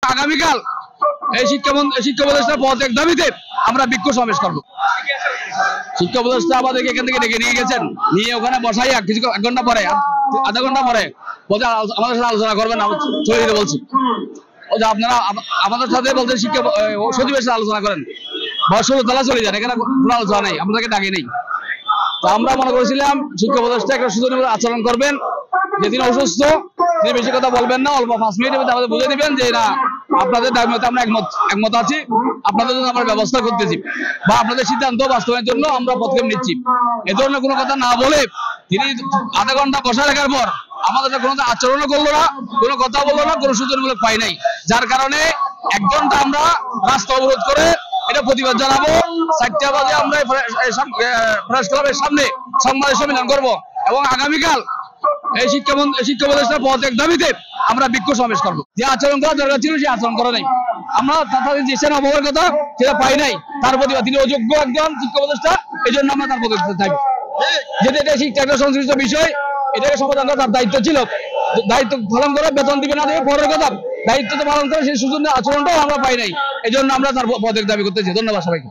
আগামীকাল এই শিক্ষা উপদেষ্টার পদত্যাগ দাবিতে আমরা বিক্ষোভ সমাবেশ করবো। শিক্ষা উপদেষ্টা আমাদেরকে এখান থেকে ডেকে নিয়ে গেছেন, নিয়ে ওখানে বসাইয়া কিছু এক ঘন্টা পরে আধা ঘন্টা পরে বলছে আমাদের সাথে আলোচনা করবেন, চলে যেতে বলছি। আপনারা আমাদের সাথে বলছেন শিক্ষা সচিবের সাথে আলোচনা করেন, তালা চলে যান, এখানে কোনো আলোচনা নেই, আপনাদেরকে ডাকে নেই। তো আমরা মনে করেছিলাম শিক্ষা উপদেষ্টা একটা সুযোগ আচরণ করবেন, যেদিন অসুস্থ তিনি বেশি কথা বলবেন না, অল্প 5 মিনিটের মধ্যে আমাদের বুঝে দিবেন যে না আপনাদের দাবির মধ্যে আমরা একমত আছি, আপনাদের জন্য আমরা ব্যবস্থা করতেছি বা আপনাদের সিদ্ধান্ত বাস্তবায়নের জন্য আমরা পদক্ষেপ নিচ্ছি। এ ধরনের কোনো কথা না বলে তিনি আধা ঘন্টা বসা রাখার পর আমাদের কোনো আচরণও করলো না, কোনো কথা বললো না, কোনো সূচনামূলক পাই নাই, যার কারণে 1 ঘন্টা আমরা রাস্তা অবরোধ করে এটা প্রতিবাদ জানাবো। 4টা বাজে আমরা প্রেস ক্লাবের সামনে সংবাদ সম্মেলন করবো এবং আগামীকাল এই শিক্ষা উপদেষ্টার পদত্যাগ দাবিতে আমরা বিক্ষোভ সমাবেশ করবো। যে আচরণ করা দরকার ছিল সে আচরণ করে নাই, আমরা তাদের দিচ্ছেন অবহের কথা সেটা পাই নাই, তার প্রতিবাদ তিনি অযোগ্য একজন শিক্ষা উপদেষ্টা, এই জন্য আমরা তার পদত্যাগ চাইবো। যেটা এটা শিক্ষা একটা সংশ্লিষ্ট বিষয়, এটাকে সমাধান করা তার দায়িত্ব ছিল, দায়িত্ব পালন করে বেতন দিবে না দেবে পরের কথা, দায়িত্ব তো পালন করে সেই সুযোগ আচরণটাও আমরা পাই নাই, এই জন্য আমরা তার পদত্যাগ দাবি করতেছি। ধন্যবাদ সবাইকে।